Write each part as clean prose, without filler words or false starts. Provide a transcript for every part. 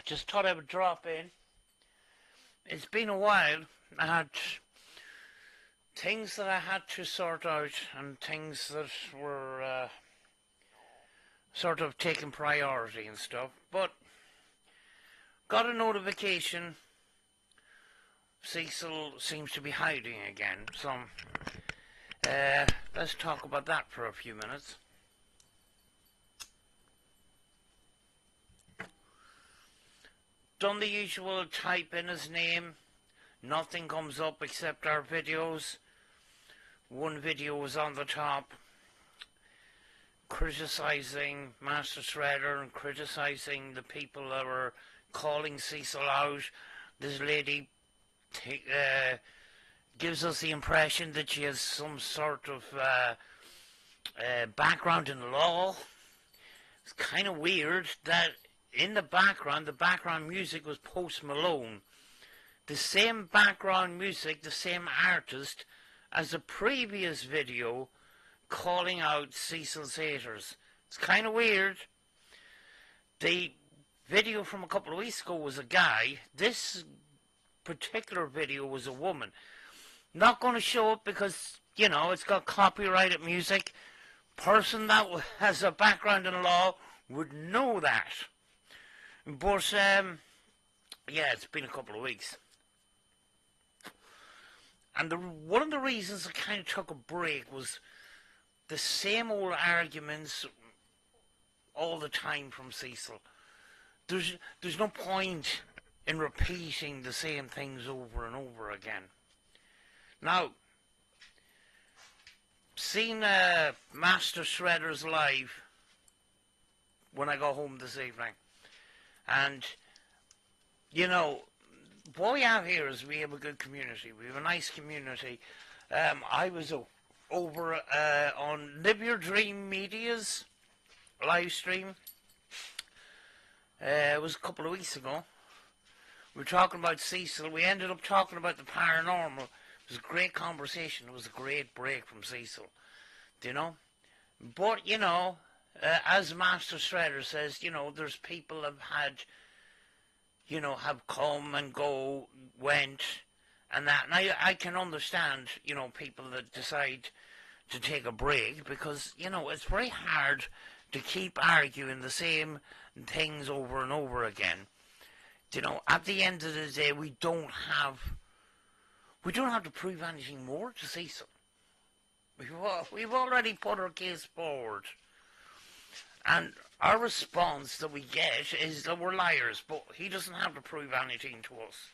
Just thought I would drop in. It's been a while. I had things that I had to sort out and things that were sort of taking priority and stuff. But got a notification. Cecil seems to be hiding again. So let's talk about that for a few minutes. Done the usual, type in his name. Nothing comes up except our videos. One video was on the top criticising Master Shredder and criticising the people that were calling Cecil out. This lady gives us the impression that she has some sort of background in law. It's kind of weird that in the background music was Post Malone. The same background music, the same artist as the previous video calling out Cecil's haters. It's kind of weird. The video from a couple of weeks ago was a guy. This particular video was a woman. Not going to show it because, you know, it's got copyrighted music. Person that has a background in law would know that. But, yeah, it's been a couple of weeks. And one of the reasons I kind of took a break was the same old arguments all the time from Cecil. There's no point in repeating the same things over and over again. Now, seen Master Shredder's live when I got home this evening. And, you know, what we have here is we have a good community. We have a nice community. I was over on Live Your Dream Media's live stream. It was a couple of weeks ago. We were talking about Cecil. We ended up talking about the paranormal. It was a great conversation. It was a great break from Cecil. Do you know? But, you know, as Master Shredder says, you know, there's people have had, you know, have come and go, went, and that. And I can understand, you know, people that decide to take a break because, you know, it's very hard to keep arguing the same things over and over again. You know, at the end of the day, we don't have to prove anything more to Cecil. We've already put our case forward. And our response that we get is that we're liars, but he doesn't have to prove anything to us.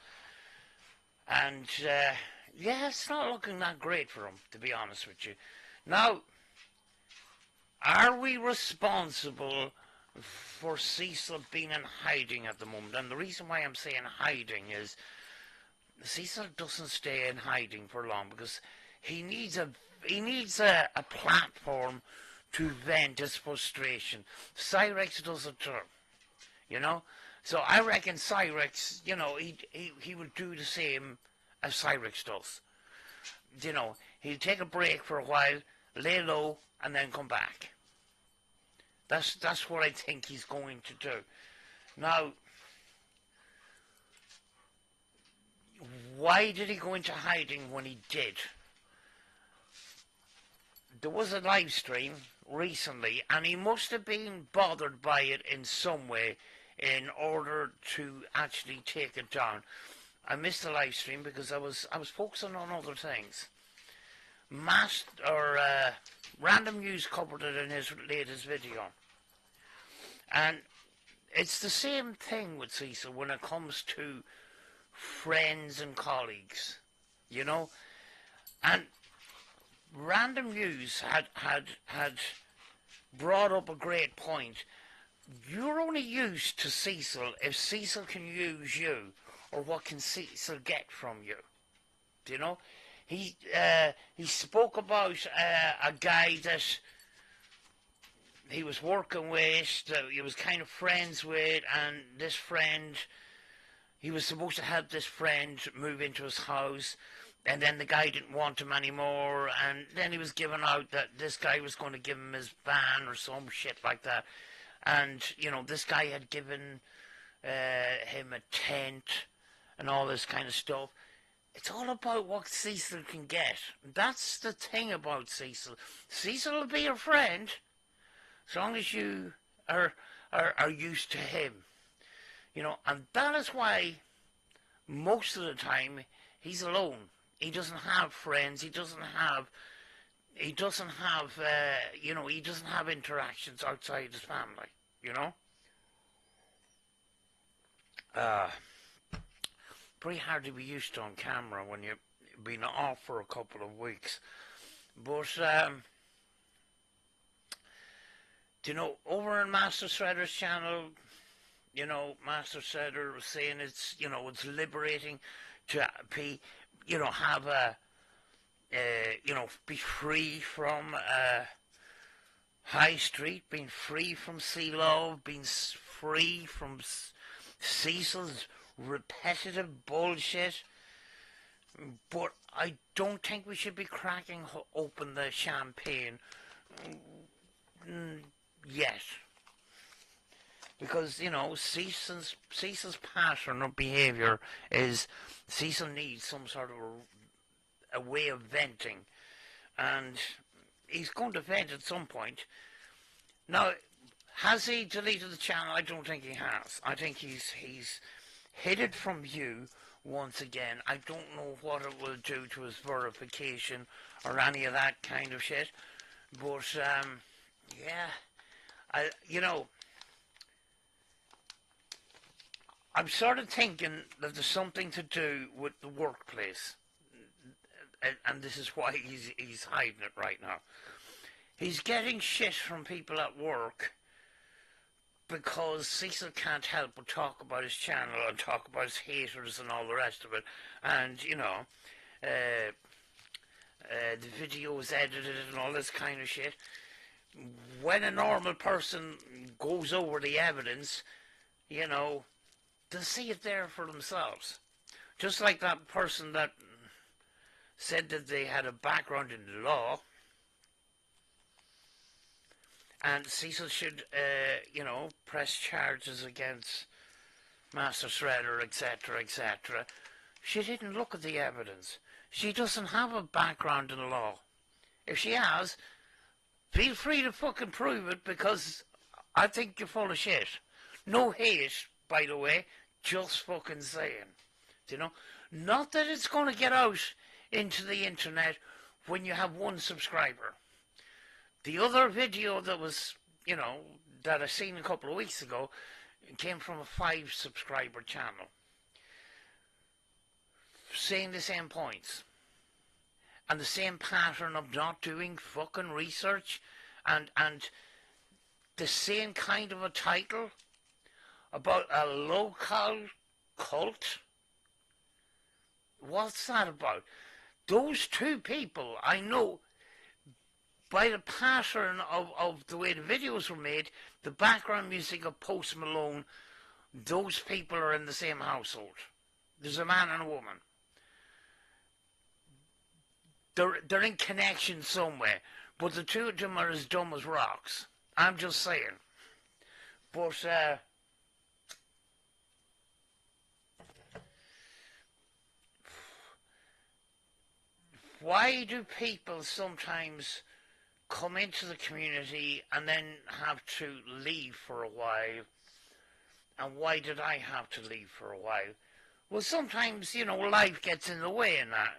And, yeah, it's not looking that great for him, to be honest with you. Now, are we responsible for Cecil being in hiding at the moment? And the reason why I'm saying hiding is Cecil doesn't stay in hiding for long because he needs a platform to vent his frustration. Cyrex does it too, you know. So I reckon Cyrex, you know, he would do the same as Cyrex does. You know, he'll take a break for a while, lay low, and then come back. That's what I think he's going to do. Now, why did he go into hiding when he did? There was a live stream recently, and he must have been bothered by it in some way in order to actually take it down. I missed the live stream because I was focusing on other things. Random News covered it in his latest video. And it's the same thing with Cecil when it comes to friends and colleagues, you know. And Random News had brought up a great point. You're only used to Cecil if Cecil can use you, or what can Cecil get from you. Do you know? He spoke about a guy that he was working with, that he was kind of friends with, and this friend, he was supposed to help this friend move into his house, and then the guy didn't want him anymore, and then he was giving out that this guy was going to give him his van or some shit like that. And, you know, this guy had given him a tent and all this kind of stuff. It's all about what Cecil can get. That's the thing about Cecil. Cecil will be your friend as long as you are used to him. And that is why most of the time he's alone. He doesn't have friends. He doesn't have he doesn't have interactions outside his family. Uh, Pretty hard to be used to on camera when you've been off for a couple of weeks. But over on Master Shredder's channel, Master Shredder was saying it's liberating to be, have be free from Highstreet, being free from Cecil Leaves, being free from Cecil's repetitive bullshit. But I don't think we should be cracking open the champagne yet. Because, Cecil's pattern of behaviour is Cecil needs some sort of a way of venting. And he's going to vent at some point. Now, has he deleted the channel? I don't think he has. I think he's hid it from you once again. I don't know what it will do to his verification or any of that kind of shit. But, I'm sort of thinking that there's something to do with the workplace. And this is why he's hiding it right now. He's getting shit from people at work because Cecil can't help but talk about his channel and talk about his haters and all the rest of it. And, the video is edited and all this kind of shit. When a normal person goes over the evidence, they'll see it there for themselves. Just like that person that said that they had a background in the law, and Cecil should, press charges against Master Shredder, etc., etc. She didn't look at the evidence. She doesn't have a background in the law. If she has, feel free to fucking prove it, because I think you're full of shit. No hate, by the way, just fucking saying. Not that it's going to get out into the internet when you have one subscriber. The other video that was, that I seen a couple of weeks ago came from a 5 subscriber channel, saying the same points and the same pattern of not doing fucking research, and the same kind of a title about a local cult. What's that about? Those two people, I know by the pattern of the way the videos were made, the background music of Post Malone, those people are in the same household. There's a man and a woman. They're in connection somewhere, but the two of them are as dumb as rocks. I'm just saying. But, why do people sometimes come into the community and then have to leave for a while? And why did I have to leave for a while? Well, sometimes, life gets in the way and that,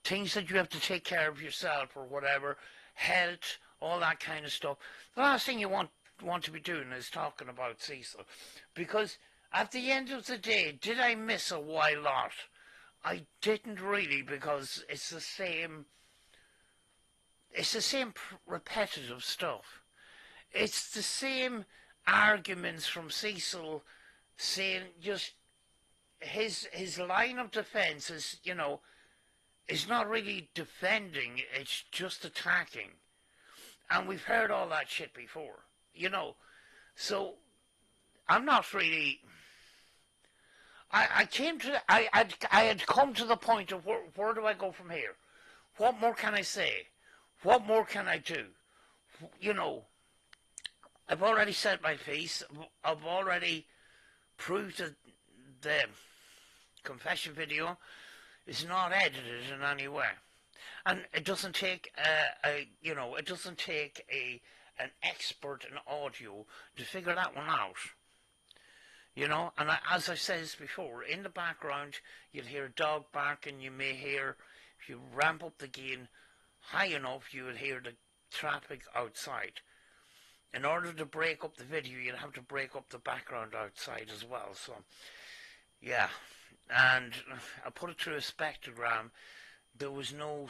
things that you have to take care of yourself or whatever, health, all that kind of stuff. The last thing you want to be doing is talking about Cecil. Because at the end of the day, did I miss a why lot? I didn't really, because it's the same repetitive stuff. It's the same arguments from Cecil saying just his line of defense is, is not really defending, it's just attacking. And we've heard all that shit before, So I'm not really... I had come to the point of where do I go from here? What more can I say? What more can I do? I've already said my piece. I've already proved that the confession video is not edited in any way. And it doesn't take it doesn't take an expert in audio to figure that one out. And as I said this before, in the background you'll hear a dog barking. You may hear, if you ramp up the gain high enough, you will hear the traffic outside. In order to break up the video, you'll have to break up the background outside as well. So, yeah. And I put it through a spectrogram. There was no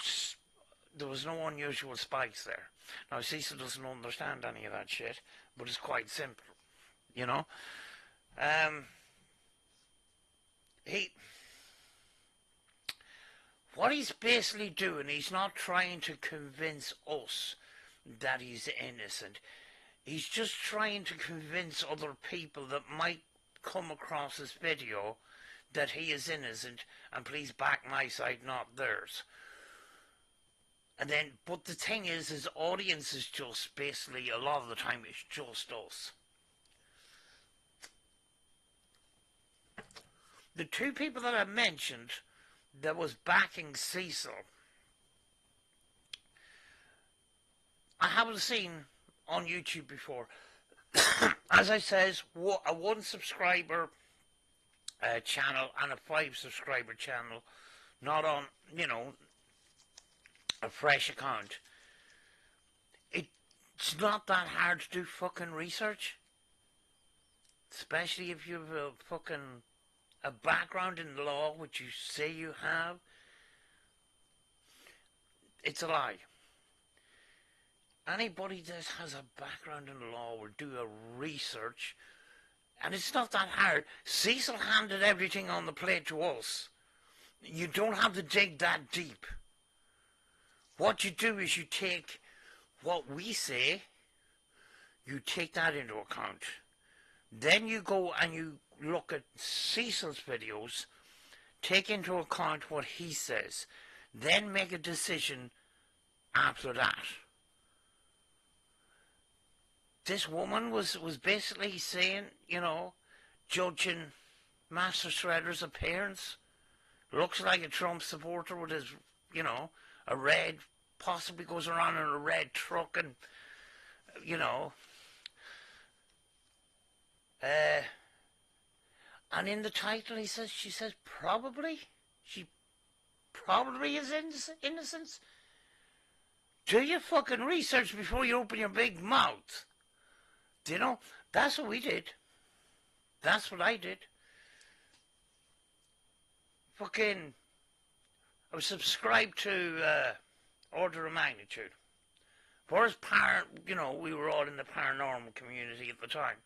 unusual spikes there. Now, Cecil doesn't understand any of that shit, but it's quite simple, you know. What he's basically doing, he's not trying to convince us that he's innocent. He's just trying to convince other people that might come across this video that he is innocent, and please back my side, not theirs. And then, but the thing is, his audience is just basically, a lot of the time, it's just us. The two people that I mentioned that was backing Cecil, I haven't seen on YouTube before. As I says, a 1 subscriber channel and a 5 subscriber channel, not on, a fresh account. It's not that hard to do fucking research, especially if you have a background in the law, which you say you have. It's a lie. Anybody that has a background in the law will do a research, and it's not that hard. Cecil handed everything on the plate to us. You don't have to dig that deep. What you do is you take what we say, you take that into account. Then you go and you look at Cecil's videos, take into account what he says, then make a decision after that. This woman was basically saying, judging Master Shredder's appearance. Looks like a Trump supporter with his, a red, possibly goes around in a red truck, and, and in the title she says probably. She probably is innocent. Do your fucking research before you open your big mouth. That's what we did. That's what I did. I was subscribed to Order of Magnitude. Whereas we were all in the paranormal community at the time.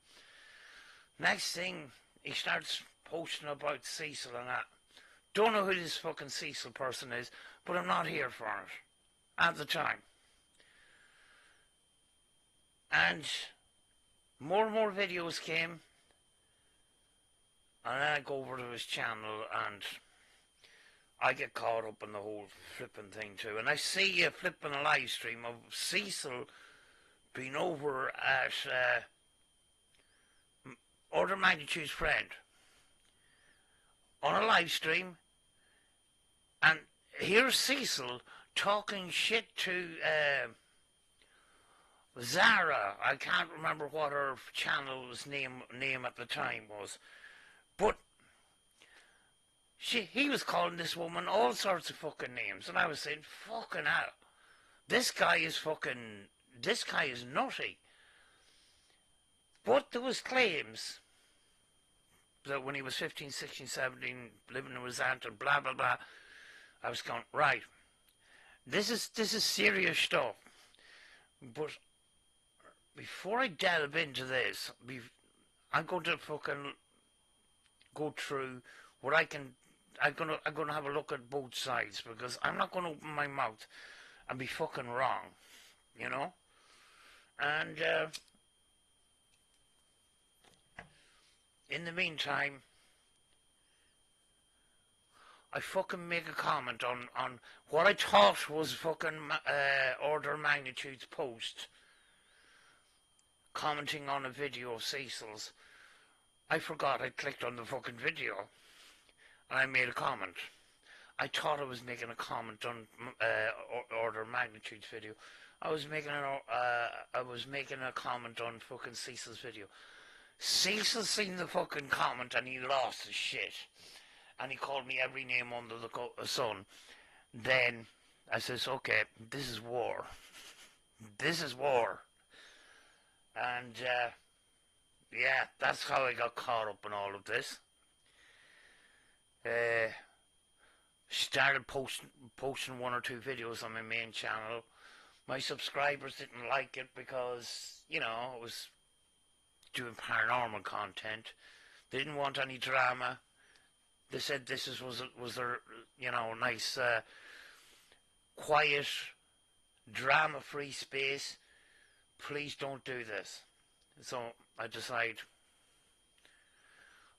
Next thing, he starts posting about Cecil and that. Don't know who this fucking Cecil person is, but I'm not here for it. At the time. And more and more videos came. And then I go over to his channel and I get caught up in the whole flipping thing too. And I see you flipping a live stream of Cecil being over at Order of Magnitude's friend on a live stream. And here's Cecil talking shit to Zara. I can't remember what her channel's name at the time was. But he was calling this woman all sorts of fucking names. And I was saying, fucking hell. This guy is nutty. But there was claims that when he was 15, 16, 17, living with his aunt and blah, blah, blah, I was going, right, this is serious stuff. But before I delve into this, I'm going to fucking go through what I can. I'm gonna have a look at both sides, because I'm not gonna open my mouth and be fucking wrong, And in the meantime, I fucking make a comment on what I thought was fucking Order of Magnitude's post. commenting on a video of Cecil's. I forgot I clicked on the fucking video, and I made a comment. I thought I was making a comment on Order of Magnitude's video. I was making a comment on fucking Cecil's video. Cecil seen the fucking comment and he lost his shit. And he called me every name under the sun. Then I says, okay, this is war. This is war. And, yeah, that's how I got caught up in all of this. Started posting one or two videos on my main channel. My subscribers didn't like it because, you know, I was doing paranormal content. They didn't want any drama. They said this was a you know, nice, quiet, drama-free space. Please don't do this. So I decide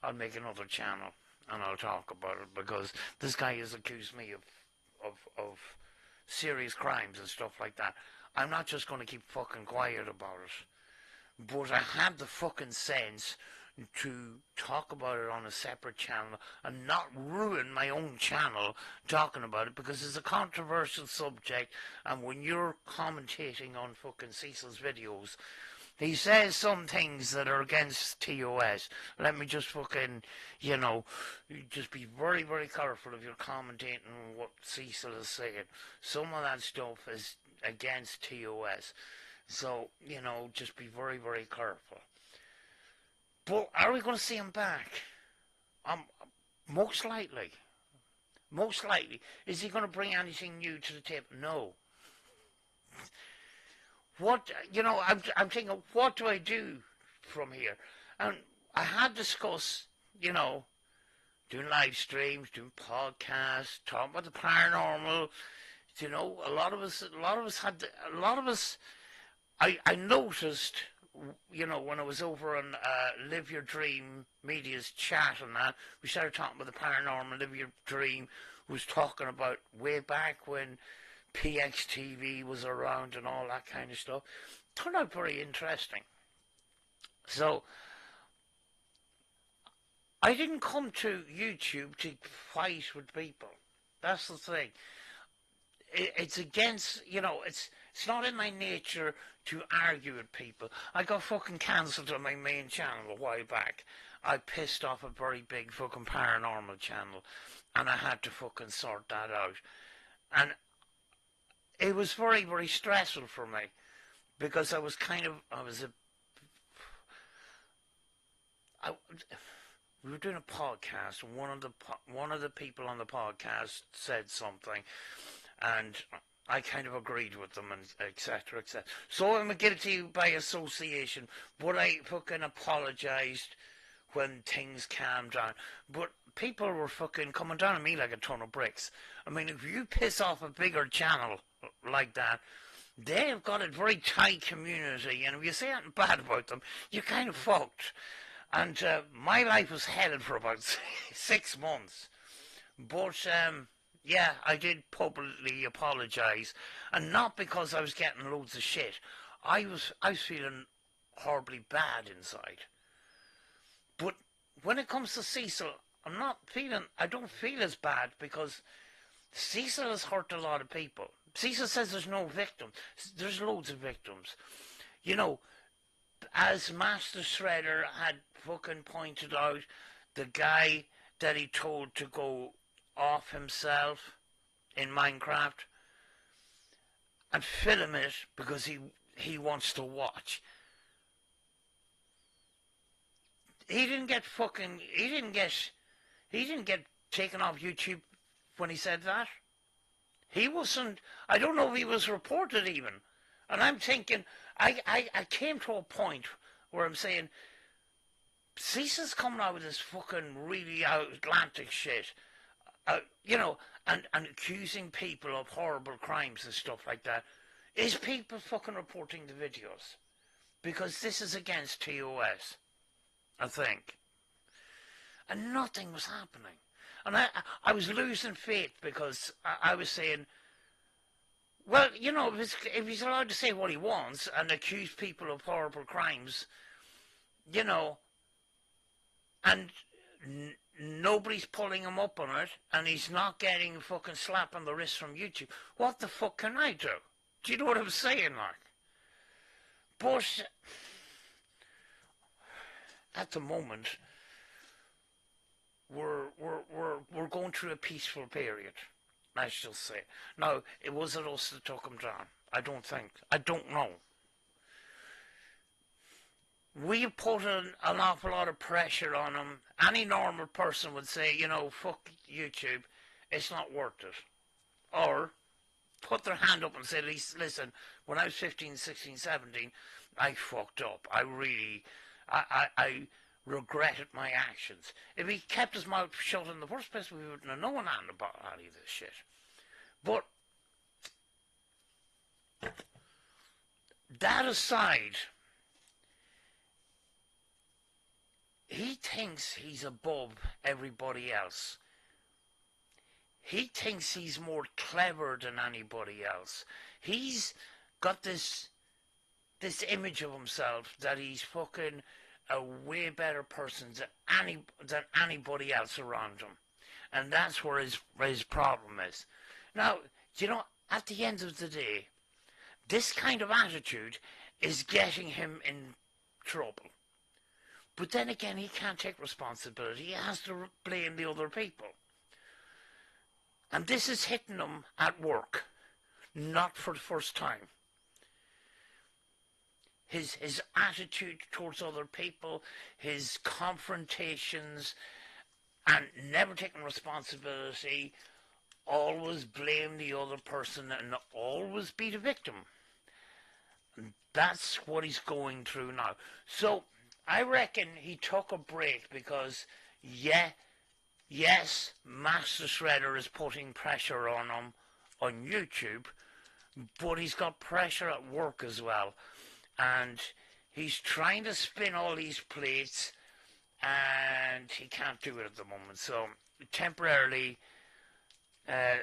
I'll make another channel and I'll talk about it, because this guy has accused me of serious crimes and stuff like that. I'm not just going to keep fucking quiet about it. But I had the fucking sense to talk about it on a separate channel and not ruin my own channel talking about it, because it's a controversial subject, and when you're commentating on fucking Cecil's videos, he says some things that are against TOS. Let me just fucking, you know, just be very, very careful if you're commentating on what Cecil is saying. Some of that stuff is against TOS. So, you know, just be very, very careful. But are we going to see him back? Most likely. Most likely. Is he going to bring anything new to the table? No. What, you know, I'm thinking, what do I do from here? And I had discussed, you know, doing live streams, doing podcasts, talking about the paranormal. You know, a lot of us I noticed, you know, when I was over on Live Your Dream Media's chat and that, we started talking about the paranormal. Live Your Dream was talking about way back when PXTV was around and all that kind of stuff. Turned out very interesting. So I didn't come to YouTube to fight with people. That's the thing. It's against, you know, it's not in my nature to argue with people. I got fucking cancelled on my main channel a while back. I pissed off a very big fucking paranormal channel, and I had to fucking sort that out. And it was very, very stressful for me, because we were doing a podcast, and one of the people on the podcast said something, and I kind of agreed with them, and etc., etc. So I'm guilty by association, but I fucking apologised when things calmed down. But people were fucking coming down on me like a ton of bricks. I mean, if you piss off a bigger channel like that, they've got a very tight community, and if you say anything bad about them, you're kind of fucked. And my life was headed for about 6 months. But, yeah, I did publicly apologise, and not because I was getting loads of shit. I was feeling horribly bad inside. But when it comes to Cecil, I don't feel as bad, because Cecil has hurt a lot of people. Cecil says there's no victims. There's loads of victims. You know, as Master Shredder had fucking pointed out, the guy that he told to go off himself in Minecraft and film it because he wants to watch. He didn't get taken off YouTube when he said that. He wasn't, I don't know if he was reported even. And I'm thinking, I came to a point where I'm saying, Cecil's coming out with this fucking really outlandish shit, you know, and accusing people of horrible crimes and stuff like that. Is people fucking reporting the videos? Because this is against TOS, I think. And nothing was happening. And I was losing faith, because I was saying, Well, you know, if he's allowed to say what he wants and accuse people of horrible crimes, you know, and nobody's pulling him up on it, and he's not getting a fucking slap on the wrist from YouTube, what the fuck can I do? Do you know what I'm saying, like? But at the moment, we're going through a peaceful period. I shall say. Now, it wasn't us that took him down. I don't think. I don't know. We put an awful lot of pressure on him. Any normal person would say, you know, fuck YouTube, it's not worth it. Or put their hand up and say, listen, when I was 15, 16, 17, I fucked up. I regretted my actions. If he kept his mouth shut in the first place, we wouldn't have known anything about any of this shit. But that aside, he thinks he's above everybody else. He thinks he's more clever than anybody else. He's got this image of himself that he's fucking a way better person than anybody else around him. And that's where his problem is. Now, you know, at the end of the day, this kind of attitude is getting him in trouble. But then again, he can't take responsibility. He has to blame the other people. And this is hitting him at work, not for the first time. His attitude towards other people, his confrontations, and never taking responsibility, always blame the other person and always be the victim. And that's what he's going through now. So I reckon he took a break because, yes, Master Shredder is putting pressure on him on YouTube, but he's got pressure at work as well. And he's trying to spin all these plates, and he can't do it at the moment. So temporarily,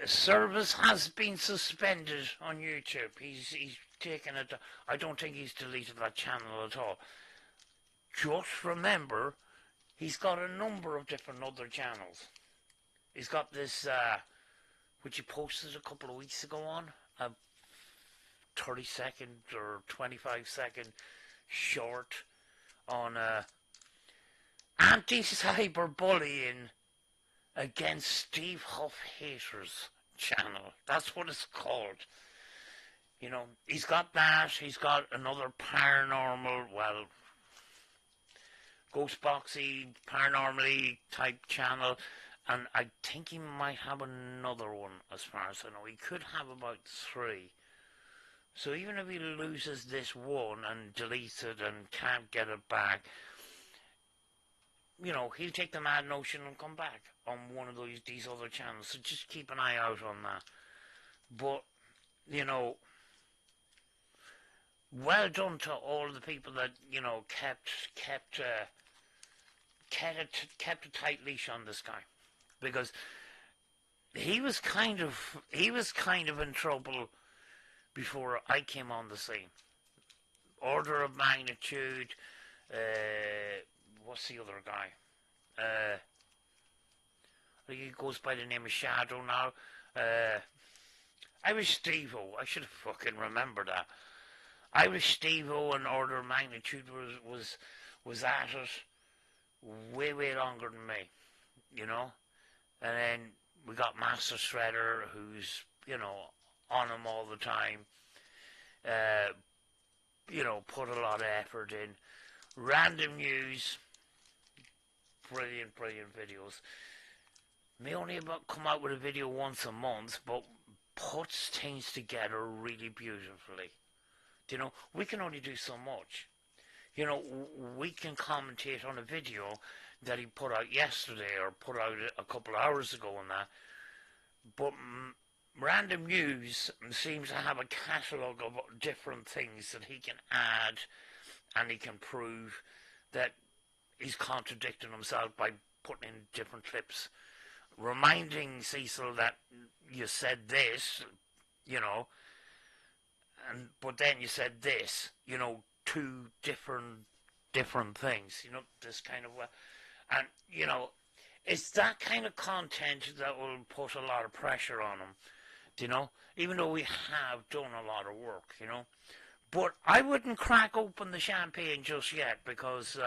service has been suspended on YouTube. He's taken it. I don't think he's deleted that channel at all. Just remember, he's got a number of different other channels. He's got this, which he posted a couple of weeks ago on, a 30-second or 25-second short on anti-cyberbullying against Steve Huff haters channel. That's what it's called. You know, he's got that. He's got another paranormal, well, Ghostboxy, paranormally type channel, and I think he might have another one as far as I know. He could have about 3. So even if he loses this one and deletes it and can't get it back, you know, he'll take the Mad Notion and come back on one of these other channels. So just keep an eye out on that. But, you know, well done to all the people that, you know, kept a tight leash on this guy, because he was kind of in trouble before I came on the scene. Order of magnitude. What's the other guy? He goes by the name of Shadow now. Irish Steve-O. I should have fucking remembered that. Irish Steve-O and Order of Magnitude was at it way longer than me, you know. And then we got Master Shredder, who's, you know, on him all the time. You know, put a lot of effort in. Random News, brilliant videos. May only come out with a video once a month, but puts things together really beautifully. You know, we can only do so much. You know, we can commentate on a video that he put out yesterday or put out a couple of hours ago on that. But Random News seems to have a catalogue of different things that he can add, and he can prove that he's contradicting himself by putting in different clips, reminding Cecil that you said this, you know, but then you said this, two different things, this kind of way. And, it's that kind of content that will put a lot of pressure on them, even though we have done a lot of work, But I wouldn't crack open the champagne just yet because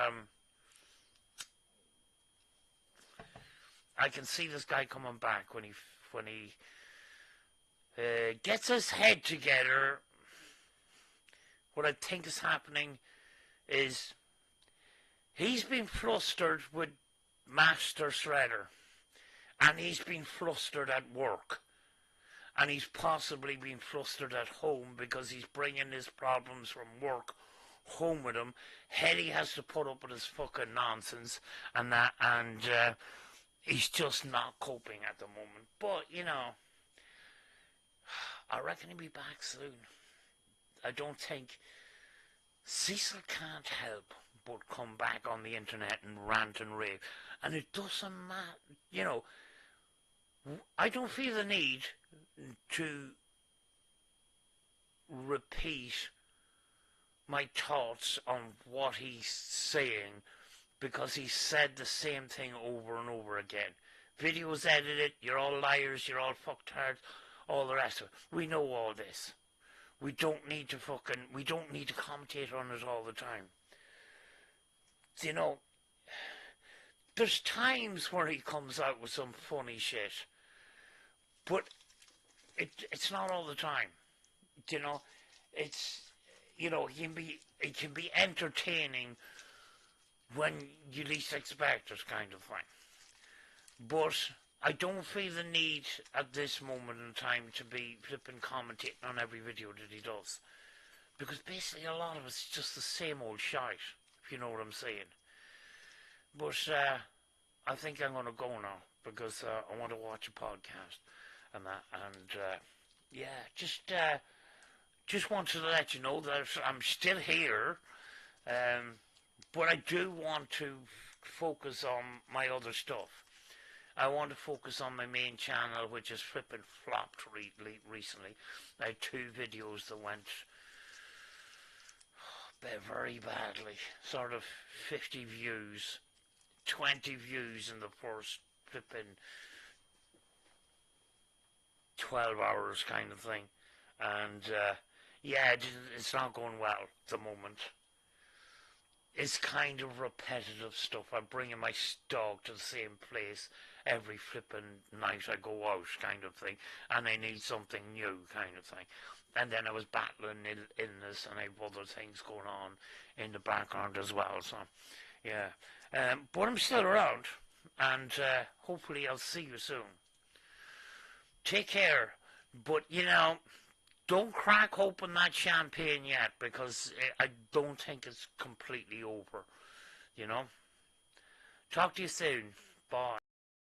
I can see this guy coming back when he gets his head together. What I think is happening is he's been flustered with Master Shredder, and he's been flustered at work, and he's possibly been flustered at home because he's bringing his problems from work home with him. Hetty has to put up with his fucking nonsense and that, and he's just not coping at the moment. But, I reckon he'll be back soon. I don't think Cecil can't help but come back on the internet and rant and rave. And it doesn't matter, I don't feel the need to repeat my thoughts on what he's saying because he said the same thing over and over again. Videos edited, you're all liars, you're all fucktards, all the rest of it. We know all this. We don't need to commentate on it all the time. There's times where he comes out with some funny shit, but it's not all the time. It's it can be entertaining when you least expect it, kind of thing. But I don't feel the need at this moment in time to be flipping commentating on every video that he does, because basically a lot of it's just the same old shite, if you know what I'm saying. But I think I'm going to go now because I want to watch a podcast and that, and just wanted to let you know that I'm still here, but I do want to focus on my other stuff. I want to focus on my main channel, which is flipping flopped recently. I had 2 videos that went very badly, sort of 50 views, 20 views in the first flipping 12 hours kind of thing. And it's not going well at the moment. It's kind of repetitive stuff. I'm bringing my dog to the same place every flipping night I go out, kind of thing, and I need something new, kind of thing. And then I was battling illness, and I have other things going on in the background as well. So, yeah, but I'm still around, and hopefully I'll see you soon. Take care, but don't crack open that champagne yet, because I don't think it's completely over, Talk to you soon. Bye.